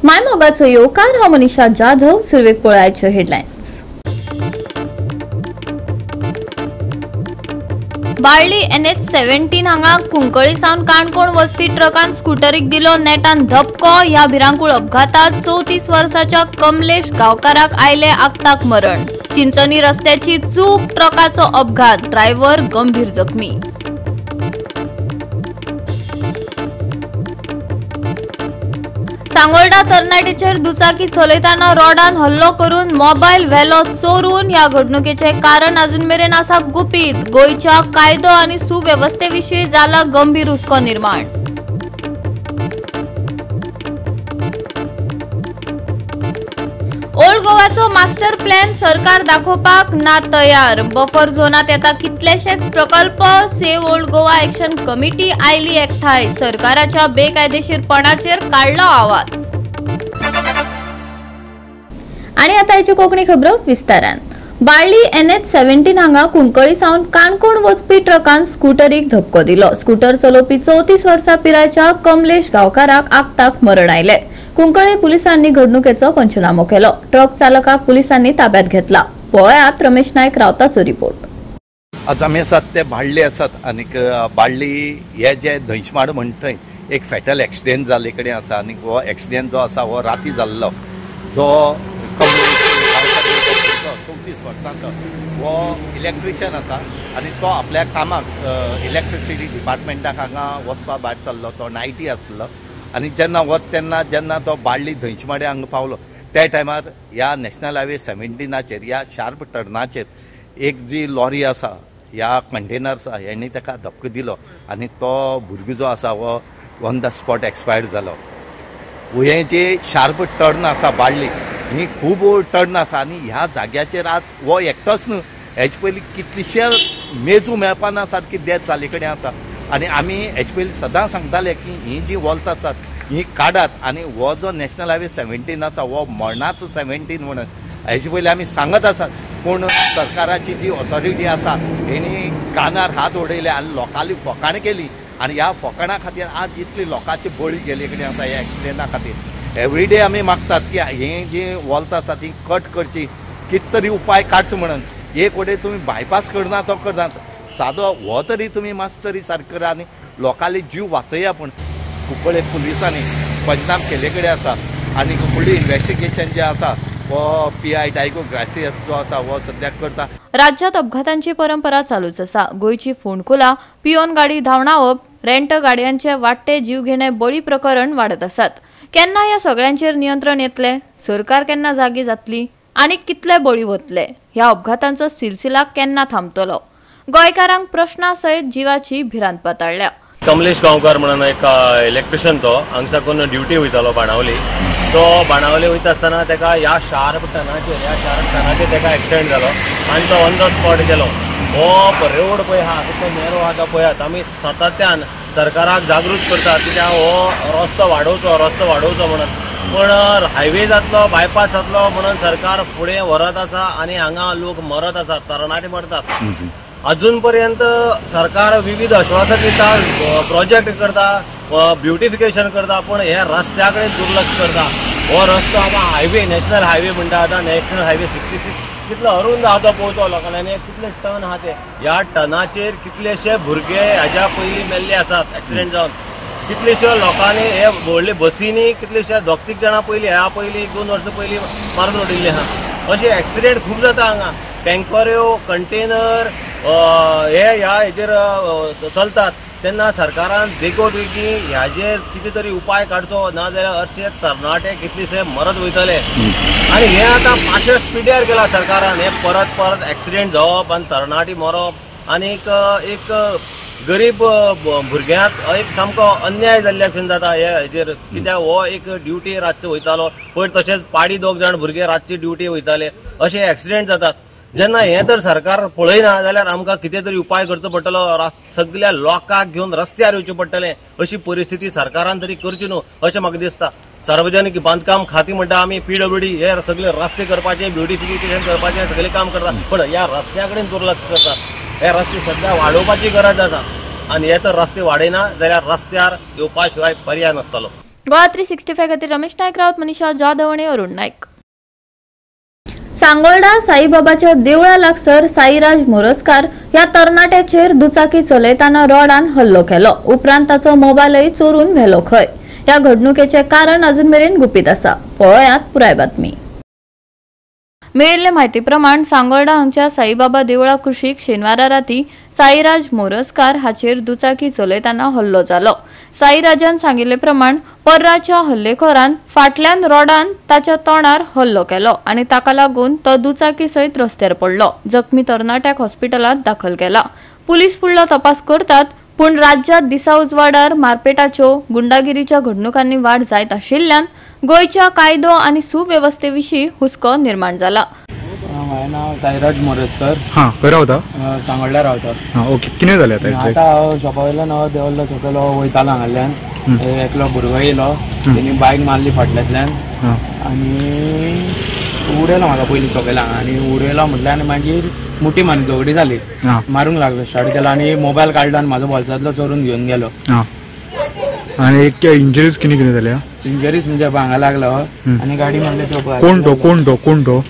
मायमोगाचो येवकार हांव मनीषा जाधव. सुरवेक पळयाच्यो हेडलायन्स. बाळ्ळी NH-17 हांगा कुंकळी सावन काणकोण वचपी ट्रकान स्कूटरीक दिलो नेटान धपको. ह्या भिरांकूळ अपघातात 34 वर्साच्या कमलेश गांवकाराक आयले आगताक मरण. चिंचणी रस्त्याची चूक, ट्रकाचो अपघात, ड्रायव्हर गंभीर जखमी. सांगोर्डा तरणाटेचेर दुचाकी चलयताना रोडान हल्लो करून मोबायल व्हेलो चोरून. ह्या घडणुकेचे कारण अजून मेरेन आसा गुपीत. गोंयच्या कायदो आनी सुवेवस्थेविशीं जाला गंभीर हुस्को निर्माण. ओल्ड गोवाचो मास्टर प्लॅन सरकार दाखोवपाक ना तयार. बफर झोनात येता कितलेशेच प्रकल्प. Save old Goa action committee oily एकठांय. सरकाराच्या बेकायदेशीरपणाचेर काढलो आवाज. आणि आता याची कोंकणी खबरो विस्तारान. बाळ्ळी NH-17 हांगा कुंकळी सावन काणकोण वचपी ट्रकान स्कूटरीक धपको दिलो. स्कूटर चलोवपी 34 वर्सां पिरायेच्या कमलेश गांवकाराक आगताक मरण आयले. कुंकळी पुलिसांनी घडणुकेचो पंचनामो केलो. ट्रक चालकाक पुलिसांनी ताब्यात घेतला. पळयात रमेश नायक रावताचो रिपोर्ट. आज आमी आसात ते बाळ्ळी आसात आनी बाळ्ळी हे जे धंयशमाड म्हणटा थंय एक फॅटल एक्सिडेंट जाल्ले कडेन आसा आनी हो एक्सिडेंट जो आसा हो राती जाल्लो. जो 34 वर्सांचो हो इलेक्ट्रिशियन आसा आनी तो आपल्या कामाक इलेक्ट्रिसिटी डिपार्टमेंटाक हांगा वचपा भायर चल्लो. तो नायटी आसलो आनी जेन्ना वत तेन्ना जेन्ना तो बाळ्ळी धंयशमाडे हांगा पावलो त्या टायमार ह्या नॅशनल हायवे 17चेर ह्या शार्प टर्नाचेर एक जी लॉरी आसा ह्या कंटेनर्स आसा हेणी ताका धपको दिलो आनी तो भुरगो जो आसा हो ऑन द स्पॉट एक्सपायर्ड जालो. हे जे शार्प टर्न आसा बाळ्ळी ही खूब टर्न आसा आनी ह्या जाग्याचेर आज हो एकटोच न्हू हेजे पयलीं कितलीशे मेजू मेळपाना सारकी डेथ जाल्ले कडेन आसा. आनी आमी हेजे पयलीं सदां सांगताले की ही जी वॉल्त आसात ही काडात आनी हो जो नॅशनल हायवे 17 आसा हो मरणाचो 17 म्हणून हेजे पयलीं आमी सांगत आसात. पूण सरकाराची जी ऑथॉरिटी आसा हेणी कानार हात उडयले आनी लोकांली फकाण केली आनी ह्या फकाणा खातीर आज इतली लोकांची बळी गेले कडेन आसा ह्या एक्सिडेंटा खातीर. एवरीडे आमी मागतात की ही जी वॉल्त आसा ती कट करची, कित तरी उपाय काडचो म्हणून. एक वडे तुमी बायपास करना तो करना, सादो हो तरी तुमी मातसो तरी सारको करा आनी लोकांले जीव वाचया. पूण कुंकळे पुलिसांनी पंचनाम केले कडेन आसा आनी फुडली इन्व्हेस्टिगेशन जे आसा हो PI डायगो ग्रासियस जो आसा हो सद्याक करता. राज्यात अपघातांची परंपरा चालूच आसा. गोंयची फोंडकुलां, पियोन गाडी धांवडावप, रेंट गाडयांचे वाडटे जीवघेणे बळी प्रकरण वाडत आसात. केन्ना ह्या सगळ्यांचेर नियंत्रण येतले? सरकार केन्ना जागी जातली? आनी कितले बळी वतले? ह्या अपघातांचो सिलसिला केन्ना थांबतलो? गोंयकारांक प्रश्ना सयत जिवाची भिरांत पातळल्या. कमलेश गांवकार म्हणून एक इलेक्ट्रिशियन तो हांगसाकून ड्युटी वयतालो बाणावली. तो बाणावली वयता आसतना ताका ह्या शार्प टनाचेर ताका एक्सिडेंट जालो आनी तो ऑन द स्पॉट गेलो. हो रोड पळय आहा तो नेरो आहा तो पळयात. आमी सातत्यान सरकाराक जागृत करतात कित्याक हो रस्तो वाडोवचो म्हणून. पण हायवे जातलो, बायपास जातलो म्हणून सरकार फुडें व्हरत आसा आनी हांगा लोक मरत आसात, तरणाटे मरतात. अजून पर्यंत सरकार विविध आश्वासन दिता, प्रोजेक्ट करता, ब्युटिफिकेशन करता, पण हे रस्त्या कडेन दुर्लक्ष करता. हो रस्तो आतां हायवे नॅशनल हायवे म्हणटा आतां नॅशनल हायवे 66 कितलो अरुंद आहा तो पळोवचो लोकांनी. कितले टन आहा ते. ह्या टनाचेर कितलेशे भुरगे हाज्या पयलीं मेल्ले आसात एक्सिडेंट जावन. कितलेशे लोकांनी हे व्हडले बसींनी कितलेशे 2-3 जाणां पयलीं ह्या पयलीं 1-2 वर्सां पयलीं मारून उडिल्ले आहा. अशे एक्सिडेंट खूब जाता हांगा. टँकऱ्यो, कंटेनर हे ह्या हेजेर चलतात तेन्ना सरकारान बेगोबेगी ह्याचेर कितें तरी उपाय काडचो, नाजाल्यार अशे तरणाटे कितलेशे मरत वयतले. आनी हे आतां मातशे स्पिडीर केला सरकारान. हे परत परत एक्सिडेंट जावप आनी तरणाटी मरप आनीक एक गरीब भुरग्यांक एक सामको अन्याय जाल्ल्या भशेन जाता हे हेजेर. कित्याक हो एक ड्युटी रातचो वयतालो, पयर तशेंच पाडी 2 जाण भुरगे रातची ड्युटी वयताले, अशे एक्सिडेंट जातात. जेन्ना हे तर सरकार पळयना जाल्यार आमकां कितें तरी उपाय करचो पडटलो. सगळ्या लोकांक घेवन रस्त्यार येवचें पडटलें. अशी परिस्थिती सरकारान तरी करची न्हू अशें म्हाका दिसता. सार्वजनीक बांदकाम खाती म्हणटा आमी PWD हे सगळे रस्ते करपाचे, ब्युटिफिकेशन करपाचें सगळें काम करतात, पण ह्या रस्त्या कडेन दुर्लक्ष करतात. हे रस्ते सध्या वाडोवपाची गरज आसा आनी हे तर रस्ते वाडयना जाल्यार रस्त्यार येवपा शिवाय पर्याय नासतलो. गोवा 365 खातीर रमेश नायक रावत, मनीषा जाधव आणि अरुण नायक. सांगोर्डा साईबाबाच्या देवळा लागसर साईराज मोरजकार ह्या तरणाट्याचेर दुचाकी चलयताना रॉडान हल्लो केलो. उपरांत ताचो मोबाईलय चोरून व्हेलो खंय. या घडणुकेचे कारण अजून मेरेन गुपीत आसा. पळयात पुराय बातमी. मेळिल्ले म्हायती प्रमाण सांगोर्डा हांगच्या साईबाबा देवळा कुशीक शेनवारा राती साईराज मोरजकार हाचेर दुचाकी चलयताना हल्लो जालो. साईराजान सांगिल्ले प्रमाण पर्राच्या हल्लेखोरान फाटल्यान रॉडान ताच्या तोंडार हल्लो केलो आनी ताका लागून तो दुचाकी सयत रस्त्यार पडलो. जखमी तरणाट्याक हॉस्पिटलांत दाखल केला. पुलीस फुडलो तपास करतात. पूण राज्यात दिसा उजवाडार मारपेटाच्यो गुंडागिरीच्या घडणुकांनी वाड जायत आशिल्ल्यान गोयच्या कायदो आनी सुवेवस्थेविशीं हुस्को निर्माण जाला. माझे नाव साईराज मोरजकर. हां खंय रावता? सांगोड्यार रावता. हां ओके. कितें जालें आतां? आतां शॉपा वयल्यान देवल्लो सकयल वयतालो हांगाल्यान एकलो भुरगो येयलो. तेणी बायक मारली फाटल्यातल्यान आनी उडयलो म्हाका पयलीं सकयल आनी उडयलो म्हटल्यार आनी मागीर मुठी मारून झगडी जाली. मारूंक लागलो, स्टार्ट केलो आनी मोबायल काडलो आनी म्हाजो बोल्सांतलो चोरून घेवन गेलो. आनी इंजरीज कितें कितें जाल्या? इंजरीज म्हणजे भांगा लागलो आनी गाडी मारली. कोण तो?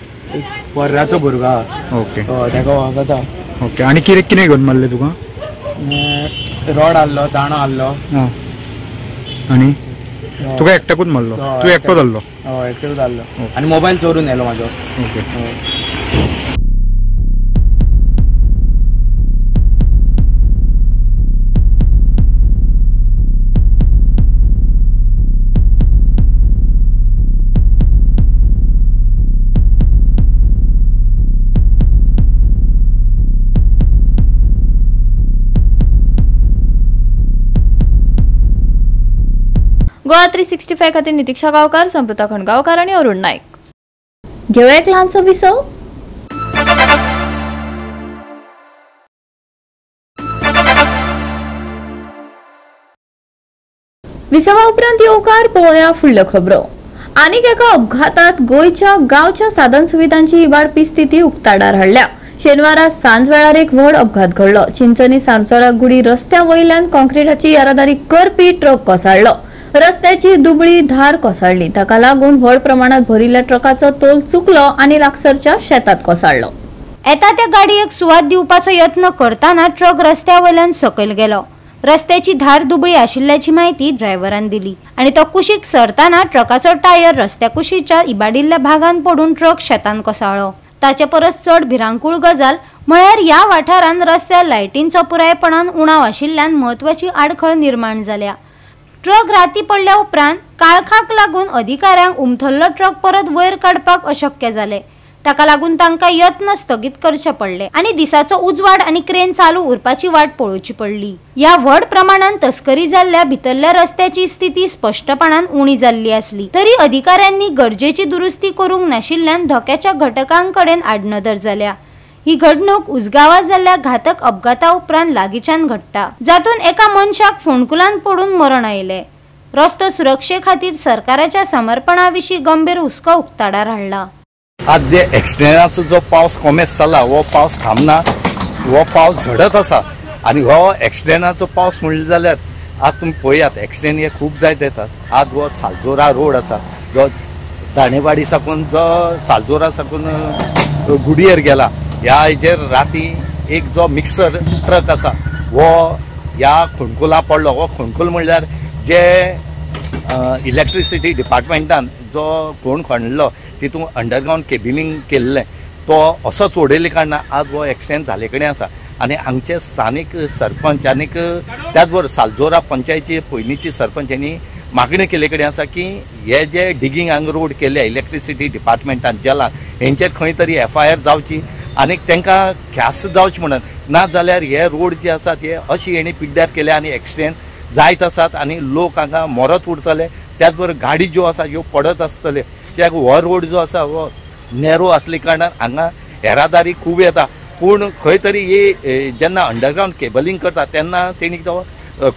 पर्राचो भुरगो. ओके. तेका वळखता. ओके. आनी कितें घेवन मारले तुका? रॉड हाडलो, दाणो हाडलो. आनी तुका एकट्याकूच मारलो? तूं एकटो जाल्लो? हय एकटो जाल्लो आनी मोबायल चोरून येयलो म्हाजो. ओके. गोवा 365 खातीर नितीक्षा गांवकार, संप्रता खणगांवकार आणि अरुण नायक. घेऊया एक ल्हानसो विसव. विसवा उपरांत येवकार पळोवया फुडल्यो खबरो. आनीक एका अपघातात गोयच्या गांवच्या साधन सुविधांची इबाडपी स्थिती उक्ताडार हाडल्या. शेनवारा सांज वेळार एक व्हड अपघात घडलो. चिंचणी सारचोरा गुडी रस्त्या वयल्यान कॉन्क्रीटाची येरादारी करपी ट्रक कोसळ्ळो. रस्त्याची दुबळी धार कोसळ्ळी. ताका लागून व्हड प्रमाणात भरिल्ल्या ट्रकाचो तोल चुकलो आनी लागसरच्या शेतात कोसळ्ळो. येता त्या गाडयेक सुवात दिवपाचो यत्न करताना ट्रक रस्त्या वयल्यान सकयल गेलो. रस्त्याची धार दुबळी आशिल्ल्याची म्हायती ड्रायव्हरान दिली आनी तो कुशीक सरताना ट्रकाचो टायर रस्त्या कुशीच्या इबाडिल्ल्या भागांत पडून ट्रक शेतान कोसळ्ळो. ताचे परस चड भिरांकूळ गजाल म्हळ्यार ह्या वाठारांत रस्त्यार लायटींचो पुरायपणान उणाव आशिल्ल्यान म्हत्वाची आडखळ निर्माण जाल्या. ट्रक राती पडल्या उपरांत काळखाक लागून अधिकाऱ्यांक उमथल्लो ट्रक परत वयर काडपाक अशक्य जाले. ताका लागून तांकां यत्न स्थगीत करचे पडले आनी दिसाचो उजवाड आनी क्रेन चालू उरपाची वाट पळोवची पडली. ह्या व्हड प्रमाणात तस्करी जाल्ल्या भितरल्या रस्त्याची स्थिती स्पष्टपणान उणी जाल्ली आसली तरी अधिकाऱ्यांनी गरजेची दुरुस्ती करूंक नाशिल्ल्यान धोक्याच्या घटकांकडेन आडनदर जाल्या. ही घडणूक उजगावा जाल्ल्या घातक अपघाता उपरांत लागींच्यान घडटा, जातून एका मनशाक फोंडकुलांत पडून मरण आयले. रस्तो सुरक्षे खातीर सरकाराच्या समर्पणा विशीं गंभीर हुस्को उक्ताडार हाडला. आज जे एक्सिडेंटाचो जो पावस कॉमेस जाला हो पावस थांबना, हो पावस झडत आसा आनी हो एक्सिडेंटाचो पावस म्हणले जाल्यार आज तुमी पळयात एक्सिडेंट हे खूब जायत येतात. आज हो सालजोरा रोड आसा जो दाणेवाडी साकून जो सालजोरा साकून गुडयेर गेला. ह्या हेजेर राती एक जो मिक्सर ट्रक आसा हो ह्या खोणकुला पडलो. हो खोणकूल म्हणल्यार जे इलेक्ट्रिसिटी डिपार्टमेंटान जो कोण खणलो तितून अंडरग्रावंड केबिलिंग केल्लें तो असोच उडयले कारणान आज हो एक्सिडेंट जाले कडेन आसा. आनी हांगचे स्थानीक सरपंच आनीक त्याच बरोबर सालजोरा पंचायतीची पयलींची सरपंच यांनी मागणी केले कडेन आसा की हे जे डिगींग हांगा रोड केले इलेक्ट्रिसिटी डिपार्टमेंटान जेला हेंचेर खंय तरी FIR जावची आनी तांकां ख्यास्त जावची म्हणून. ना जाल्यार हे रोड जे आसात हे अशी हेणी पिड्ड्यार केले आनी एक्सिडेंट जायत आसात आनी लोक हांगा मरत उरतले. त्याच बरोबर गाडी ज्यो आसा ह्यो पडत आसतले कित्याक हो रोड जो आसा हो नॅरो आसले कारणान हांगा येरादारी खूब येता. पूण खंय तरी ही जेन्ना अंडरग्रावंड केबलिंग करता तेन्ना तेणी तो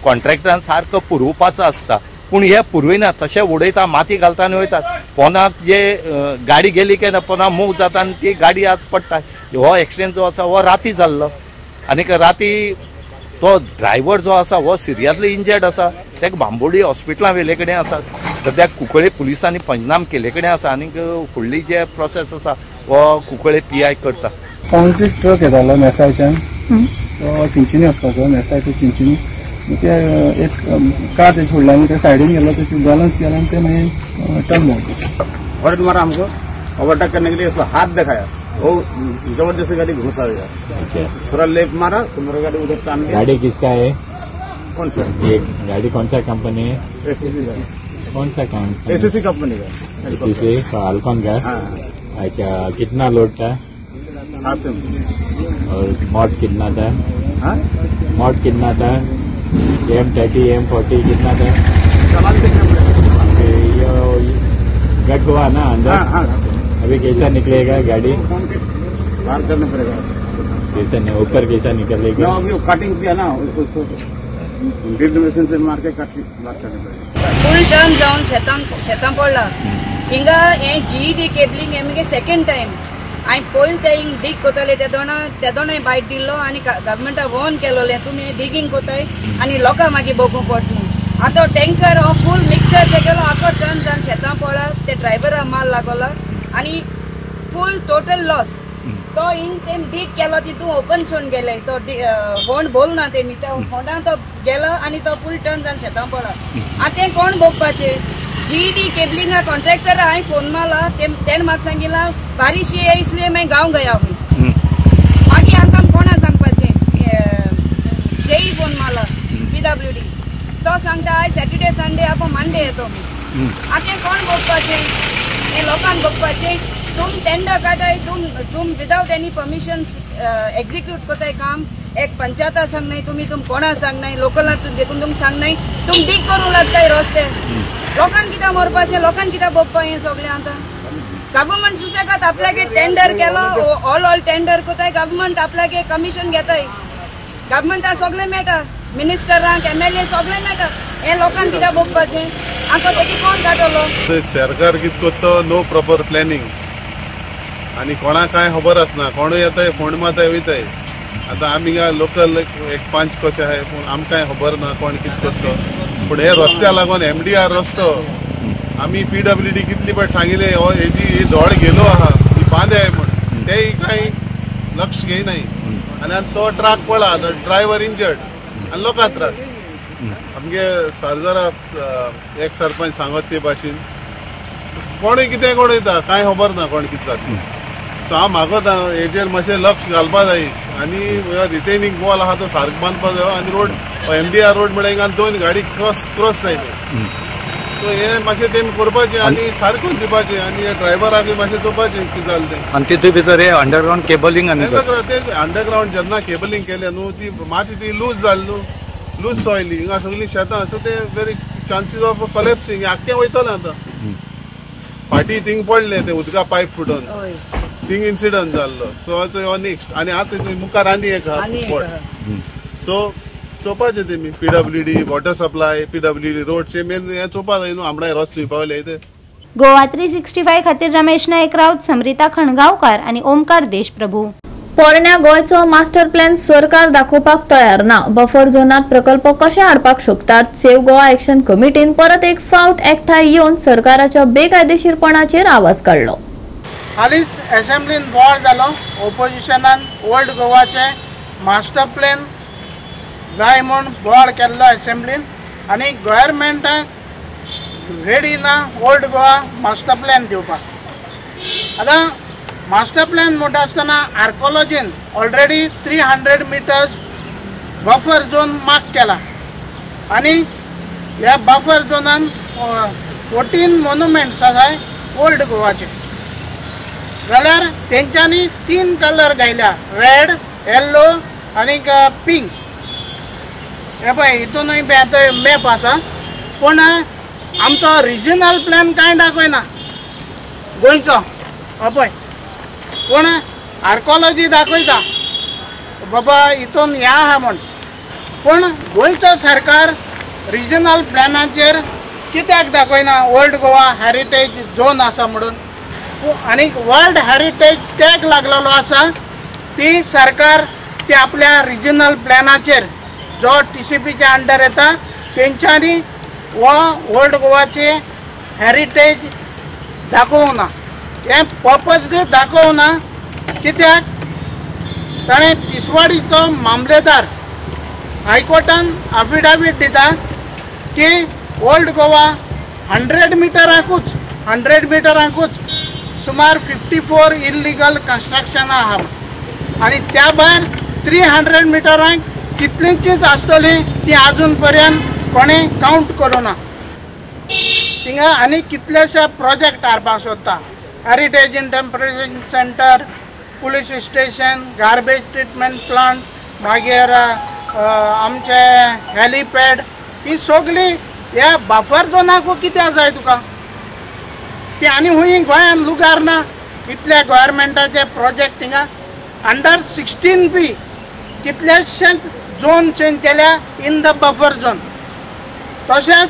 कॉन्ट्रॅक्टरान सारको पुरवपाचो आसता. पूण हे पुरयना, तशें उडयता, माती घालता आनी वयतात. पोनाक जे गाडी गेली काय ना पोना मूव जाता आनी ती गाडी आज पडटा. हो एक्सिडेंट जो आसा हो राती जाल्लो आनीक राती तो ड्रायव्हर जो आसा हो सिरियसली इंजर्ड आसा. ते बांबोळी हॉस्पिटलां वेले कडेन आसा, सद्याक कुंकळे पुलिसांनी पंचनाम केले कडेन आसा आनी फुडली जे प्रोसेस आसा वो कुंकळे PI करता. कॉन्क्रीट ट्रक येतालो मेसायच्यान तो चिंचिनी वचपाचो, मेसाय टू चिंचिनी. ते एक कार तेजे फुडल्यान ते सायडीन गेलो, तेचे बॅलन्स गेलो आनी ते मागीर टर्न जालो. और तुम्हारा हमको ओवरटेक करने के लिए उसको हाथ दिखाया, वो जबरदस्ती गाड़ी घुसा गया. थोड़ा लेफ्ट मारा तो मेरा गाड़ी उधर टान गया. गाड़ी किसका है? कौन सा ये गाड़ी कौन सा कंपनी है? एसएससी का. कौन सा कंपनी? एसएससी कंपनी का. एसएससी फाल्कन का. हाँ. अच्छा, कितना लोड था? 7 और मॉड कितना था? हाँ, मॉड कितना था? M30 M40 कितना था? सामान देखना पड़ेगा. ये गट हुआ ना अंदर. हाँ हाँ, अभी कैसा निकलेगा गाड़ी? बाहर करना पड़ेगा. कैसा नहीं, ऊपर कैसा निकलेगी? ना अभी कटिंग किया ना, उसको ड्रिल मशीन से मार के काट बाहर करना पड़ेगा. फुल टर्न जाऊन शेतां पडला हिंगा हे GED केबलिंग हे सेकंड टाइम हांवें पयलीं ते हिंग डीग कोताले ते दोनाय बायट दिल्लो आनी गव्हर्मेंटा वॉर्न केलोले तुमी डिगींग कोताय आनी लोकां मागीर बगूंक पडटलें. आतां टँकर हो फूल मिक्सर ते गेलो आखो टर्न जावन शेतां पडला, ते ड्रायव्हरा माल लागला आनी फूल टोटल लॉस. तो हिंग तेम डीग केलो तितून ओपन सोन गेले, तो होंड बोल ना तेमी, त्या होंडान तो गेलो आनी तो फूल टर्न जावन शेतां पडला. आतां तें कोण भोगपाचें? GED केबलिंगा कॉन्ट्रॅक्टर हांवें फोन मारला, तेणें म्हाका सांगिला बारिश ये इसलिए मैं गांव गया हूँ. मागीर आतां कोणा सांगपाचें? जेई फोन मारला PWD, तो सांगता आयज सॅटर्डे संडे आपण मंडे येतो. आतां कोण भोगपाचें? हे लोकांक भोगपाचें. तुम टेंडर काढाय, तुम विदाउट एनी परमिशन एक्झिक्यूट कोताय काम. एक पंचायता सांग नाही तुम्ही, तुम कोणा सांग नाही, लोकलां देखून तुमकां सांग नाही, तुम डीग करूंक लागताय रस्ते. लोकांक कित्याक मरपाचें, लोकांक कित्याक भोगपा हें सगळें आतां? गव्हर्मेंट सुसेगाद आपल्यागे टेंडर केलो, ऑल टेंडर कोताय, गव्हर्मेंट आपल्यागे कमिशन घेताय, गव्हर्मेंटाक सगळें मेळटा, मिनिस्टरांक MLA सगळें मेळटा. हे लोकांक कित्याक भोगपाचें? आतां तेजी कोण काडटलो? सरकार कितें करता, नो प्रॉपर प्लॅनिंग आनी कोणाक कांय खबर आसना, कोणूय येताय फोंड मारताय वयताय. आतां आमी लोकल एक 5 कशें आहाय पूण आमकां खबर ना कोण कितें करता. पूण हे रस्त्या लागून MDR रस्तो आमी PWD कितली फावट सांगिल्ले हेजी धोड गेलो आहा, ही बांदय म्हूण, तेय कांय लक्ष घेयनाय. आनी तो ट्रक पळा, ड्रायव्हर इंजर्ड आनी लोकां त्रास. आमगे सरजारा एक सरपंच सांगत ते भाशेन कोणूय कितें कोण वयता कांय खबर ना कोण कितें जाता. सो हांव मागता हेजेर मातशें लक्ष घालपा जाय आनी रिटेनिंग वॉल आहा तो सारको बांदपा जायो आनी रोड MDR रोड म्हळ्यार हिंगा 2 गाडी क्रॉस जायते. सो हे मातशें तेमी करपाचें आनी सारको दिवपाचें आनी ड्रायव्हराक बी मातशें चोवपाचें कितें जालें तें. आनी तितून भितर हे अंडरग्राउंड केबलिंग आनी अंडरग्राउंड जेन्ना केबलिंग केलें न्हू ती माती ती लूज जाली न्हू, लूज सॉयली हिंगा सगळीं शेतां. सो ते वेरी चान्सीस ऑफ कलेप्सिंग आख्खें वयतलें आतां. फाटीं थिंग पडलें ते उदका पायप फुटोन, थिंग इन्सिडंट जाल्लो. सो हो नेक्स्ट आनी आतां मुखार आनी एक आहा. सो चोवपाचें तेमी PWD water supply, PWD road main हें चोवपा जाय न्हू, आमडाय रस्ते पावले ते. गोवा 365 खातीर रमेश नायक राऊत, समरिता खणगांवकार आनी ओमकार देशप्रभू. पोरण्या गोंयचो मास्टर प्लॅन सरकार दाखोवपाक तयार ना. बफर झोनात प्रकल्प कशे हाडपाक शकतात? सेव्ह गोवा एक्शन कमिटीन परत एक फावट एकठांय येवन सरकाराच्या बेकायदेशीरपणाचेर आवाज काडलो. हालींच असेंब्लीन बोवाळ जालो. ओपोजिशनान ओल्ड गोवाचे मास्टर प्लॅन जाय म्हूण बोवाळ केल्लो असेंब्लीन आनी गव्हर्मेंटाक रेडी ना ओल्ड गोवा मास्टर प्लॅन दिवपाक. आतां मास्टर प्लॅन म्हणटा आसतना आर्कोलॉजीन already 300 metres buffer zone mark केला आनी ह्या बफर झोनान 14 मॉन्युमेंट्स आसाय ओल्ड गोवाचे. जाल्यार तेंच्यांनी 3 कलर घायल्या, रेड, येल्लो आनी पिंक. हे पळय हितूनय मॅप आसा पूण आमचो रिजनल प्लॅन कांय दाखयना गोंयचो. हो पळय पूण आर्कोलॉजी दाखयता बाबा हितून हें आहा म्हूण. पूण गोंयचो सरकार रिजनल प्लॅनाचेर कित्याक दाखयना ओल्ड गोवा हेरिटेज झोन आसा म्हणून. आनी वर्ल्ड हेरिटेज टॅग लागलेलो आसा ती सरकार ते आपल्या रिजनल प्लॅनाचेर जो TCPच्या अंडर येता तेंच्यांनी हो ओल्ड गोवाचे हेरिटेज दाखोवना, हें पर्पजली दाखोवना. कित्याक ताणें तिसवाडीचो मामलेदार हायकोर्टान एफिडेविट दिता की ओल्ड गोवा 100 मिटरांकूच सुमार 54 इल्लीगल कन्स्ट्रक्शनां आहा आनी त्या भायर 300 मिटरांक कितलींचीच आसतली ती आजून पर्यंत कोणें कावंट करूना. थिंगा आनी कितलेशे प्रोजेक्ट हाडपाक सोदता. Heritage interpretation centre, police station, garbage treatment plant, मागीर आमचे हेलिपॅड, ही सगळी ह्या बफर झोनाकू कित्याक जाय तुका? ती आनी हूंय गोंयान लुगार ना. इतले गोवोरमेंटाचे प्रोजेक्ट थिंगा अंडर 16B कितलेशेच झोन चेंज केल्या इन द बफर झोन. तशेंच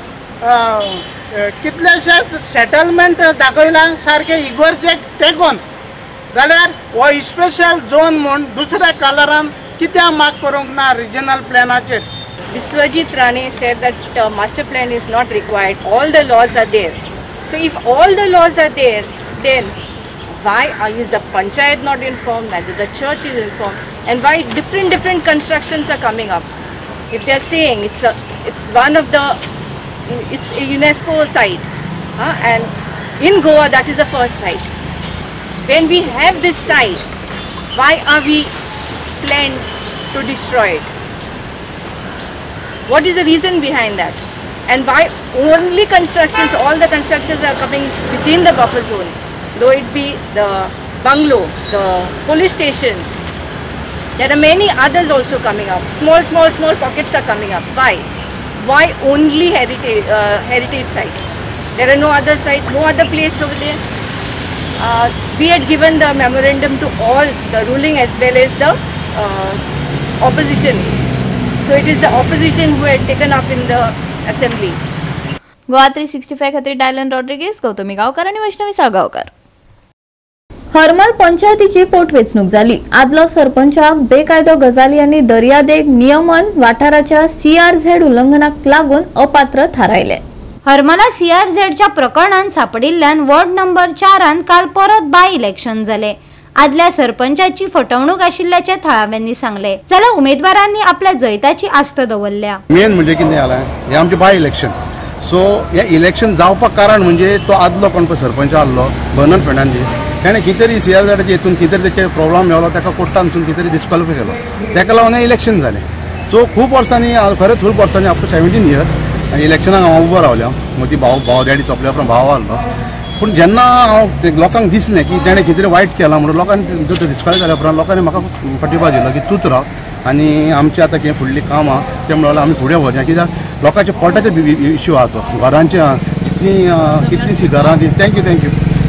कितलेशेच सेटलमेंट दाखयला सारके इगोर्जेक तेगोन. जाल्यार हो स्पेशल झोन म्हूण दुसऱ्या कलरान कित्याक माग करूंक ना regional प्लॅनाचेर? Biswajit Rane said that master plan is not required. All the laws are there. So if all the laws are there, then why is the panchayat not informed? Neither the church is informed. And why different constructions are coming up? If they are saying it's one of the, it's a UNESCO site, and in Goa that is the first site. When we have this site, why are we planned to destroy it? What is the reason behind that? And why only constructions, all the constructions are coming within the buffer zone? Though it be the bungalow, the police station, there are many others also coming up. Small pockets are coming up. Why? Why only heritage site? There are no other site, no other place over there. We had given the memorandum to all the ruling as well as the opposition. So it is the opposition who had taken up in the assembly. Goa 365 खातीर Dylan Rodrigues, Gautami गांवकार आणि वैष्णवी साळगांवकार. हरमल पंचायतीची पोटवेंचणूक जाली. आदलो सरपंचाक बेकायदो गजाली आनी दर्यादेग नियमन वाठाराच्या CRZ उल्लंघनाक लागून अपात्र थारायले. हरमला CRZच्या प्रकरणात सापडिल्ल्यान वॉर्ड नंबर 4 काल परत बाय इलेक्शन जाले. आदल्या सरपंचाची फटवणूक आशिल्ल्याचे थळाव्यांनी सांगले. जाल्यार उमेदवारांनी आपल्या जैताची आस्त दवरल्या. मेन म्हणजे कितें जालां, हे आमचे बाय इलेक्शन. सो हे इलेक्शन जावपाक कारण म्हणजे तो आदलो कोण पळय सरपंच आसलो बर्नन फेर्नांडीस, ताणें कितें तरी CRZच्या हितून कितें तरी तेचे प्रॉब्लेम मेळ्ळो, ताका कोर्टानसून कितें तरी डिस्क्वॉलिफाय केलो, ताका लागून इलेक्शन जालें. सो खूब वर्सांनी, खरेंच खूब वर्सांनी आफ्टर 17 इयर्स इलेक्शनाक हांव उबो रावलो. मदीं भाव डॅडी चोपल्या उपरांत भाव आसलो. पूण जेन्ना हांव लोकांक दिसलें की ताणें कितें तरी वायट केलां म्हणून लोकांनी डिस्क्वॉलिफाय जाल्या उपरांत लोकांनी म्हाका फाटीबार दिलो की तूंच राव आनी आमची आतां कितें फुडलीं कामां तें म्हणून आमी फुडें वचया. कित्याक लोकांचे पोटाचे इश्यू आहा तो, घरांचे कितलींशीं घरां, थँक्यू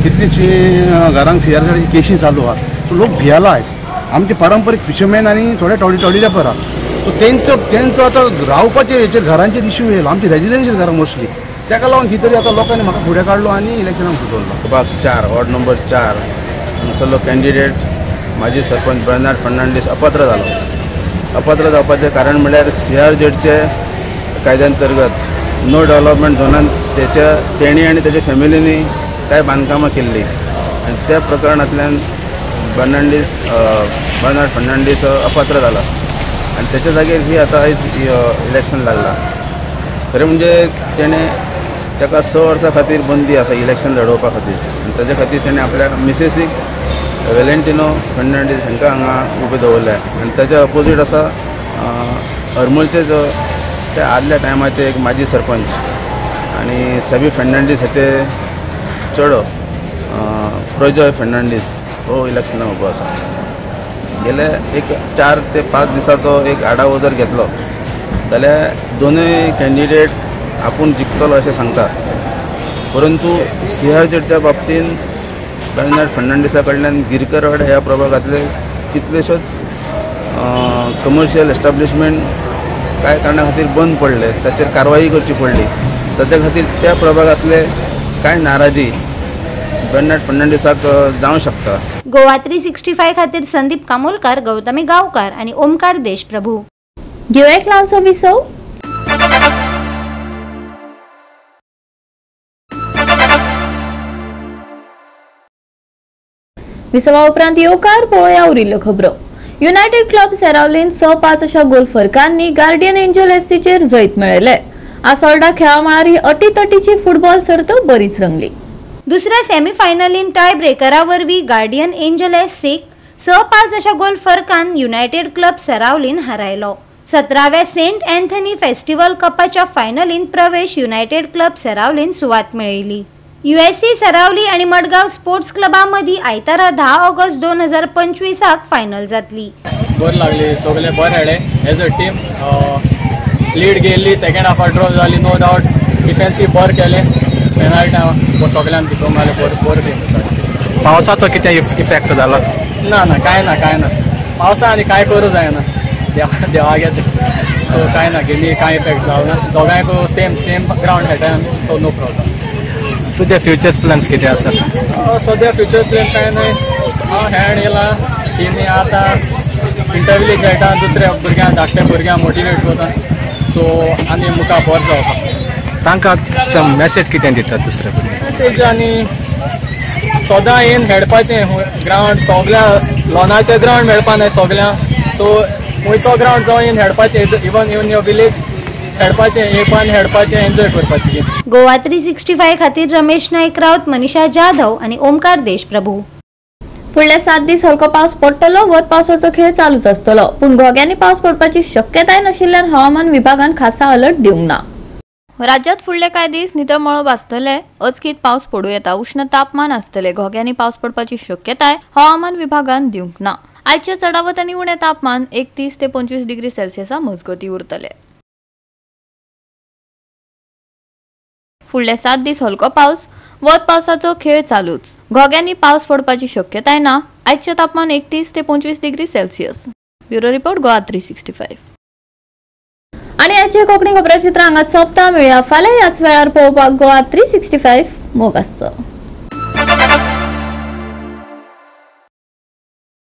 कितलींशीं घरांक CRZ केशी चालू आहा. सो लोक भियेला आयज. आमचे पारंपारीक फिशरमॅन आनी थोडे टॉडी लेबर आहा. सो तेंचो आतां रावपाचे हेचेर घरांचेर इश्यू येयला, आमची रेजिडेन्शियल घरां मोस्टली. ताका लागून कितें तरी आतां लोकांनी म्हाका फुडें काडलो आनी इलेक्शनाक फुटवलो. 4 वॉर्ड नंबर 4 हांगसरलो कॅन्डिडेट माजी सरपंच बर्नार्ड फर्नांडीस अपात्र जालो. अपात्र जावपाचें कारण म्हणल्यार CRZचे कायद्यांतर्गत नो डेव्हलपमेंट झोनान तेणी आनी तेच्या फॅमिलीनी कांय बांदकामां केल्लीं आनी त्या प्रकरणांतल्यान बर्नार्ड फर्नांडीस अपात्र जाला आनी तेच्या जागेर ही आतां आयज इलेक्शन लागला. खरें म्हणजे ताका 6 वर्सां खातीर बंदी आसा इलेक्शन लडोवपा खातीर आनी ताजे खातीर ताणें आपल्या मिसेसीक वेलेंटिनो फर्नांडीस हांकां हांगा उबे दवरल्या. आनी ताच्या अपोजीट आसा हरमलचे जो ते आदल्या टायमाचे एक माजी सरपंच आनी सबी फर्नांडीस हाचे चेडो प्रजय फर्नांडीस हो इलेक्शनाक उबो आसा. गेले एक 4 ते 5 दिसाचो एक आढावो जर घेतलो जाल्यार दोनूय कॅन्डिडेट आपूण जिखतलो अशें सांगतात. परंतु CRZच्या बाबतीन बर्नार्ड फर्नांडीसा कडल्यान गिरकरवाडा ह्या प्रभागातले कितलेशेच कमर्शियल एस्टाब्लिशमेंट कांय कारणां खातीर बंद पडले, ताचेर कारवाई करची पडली. ताच्या खातीर त्या प्रभागातले कांय नाराजी बर्नार्ड फर्नांडीसाक जावं शकता. गोवा 365 खातीर संदीप कामोलकार, गौतमी गांवकार आणि ओमकार देशप्रभू. घेऊया एक ल्हानसो विसव. विसवा उपरांत येवकार पळोवया उरिल्ल्यो खबरो. युनायटेड क्लब सेरावलीन 6-5 अशा गोल फरकांनी गार्डियन एंजल एससीचेर जैत मेळयले. आसोल्डा खेळा मळार ही अटीतटीची फुटबॉल सर्त बरीच रंगली. दुसऱ्या सेमीफायनलीन टाय ब्रेकरा वरवीं गार्डियन एंजल एससीक 6-5 अशा गोल फरकान युनायटेड क्लब सेरावलीन हारायलो. 17व्या सेंट अँथनी फेस्टिवल कपाच्या फायनलीन प्रवेश युनायटेड क्लब सेरावलीन सुवात मेळयली. USC सेरावली आणि मडगाव स्पोर्ट्स क्लबा मदीं आयतारा 10 ऑगस्ट 2025 फायनल जातली. बरें लागली, सगळे बरें खेळ्ळे एज अ टीम. लीड गेल्ली, सेकंड हाफाक ड्रॉ जाली, नो डावट. डिफेन्सीव बरें केलें, पेनाल्टी सगळ्यांक भितर मारले, बरें टीम. पावसाचो कितें इफेक्ट जाला? ना कांय ना. पावसा आनी कांय करूं जायना, देवाक येता. सो कांय ना, गेमी कांय इफेक्ट जावना. दोगांयक सेम ग्रावंड खेळटाय आमी, सो नो प्रॉब्लम. तुजे फ्युचर्स प्लॅन्स कितें आसा? सद्या फ्युचर प्लॅन कांय नाही. खेळ येला टीमी आतां इंटरव्यू खेळटा, दुसऱ्या भुरग्यांक धाकट्या भुरग्यांक मोटिवेट करता. सो आनी मुखार बरें जावपाक. तांकां मेसेज कितें दितात दुसऱ्या भुरग्यांक? मेसेज आनी सदां येवन खेळपाचें. ग्रावंड सगळ्या लॉनाचें ग्रावंड मेळपा नाय सगळ्यांक. सो खंयचो ग्रावंड जावं येवन खेळपाचें, इवन युअर विलेज खेळपाचें, येवपान खेळपाचें, एन्जॉय करपाचें. गोवा 365 खातीर रमेश नाईक राऊत, मनीषा जाधव आणि ओमकार देशप्रभू. फुडले 7 दीस हलको पावस पडटलो. वत पावसाचो खेळ चालूच आसतलो, पूण घोग्यांनी पावस पडपाची शक्यताय नाशिल्ल्यान हवामान विभागान खासा अलर्ट दिवंक ना. राज्यात फुडले कांय दीस नितळ मळब आसतले, अचकीत पावस पडूं येता, उष्ण तापमान आसतले. घोग्यांनी पावस पडपाची शक्यताय हवामान विभागान दिवंक ना. आयचे चडावत आनी उणें तापमान 31 ते 25 डिग्री सेल्सियसा मजगती उरतले. फुडले 7 दीस हलको पावस, वत पावसाचो खेळ चालूच. घोग्यांनी पावस पडपाची शक्यताय ना. आयचे तापमान 31 ते 25 degree Celsius. Bureau report Goa 365. आणि आजचे कोंकणी खबराचित्र हांगाच सोंपता. मेळया फाल्यां ह्याच वेळार पळोवपाक गोवा 365 मोग आसचो.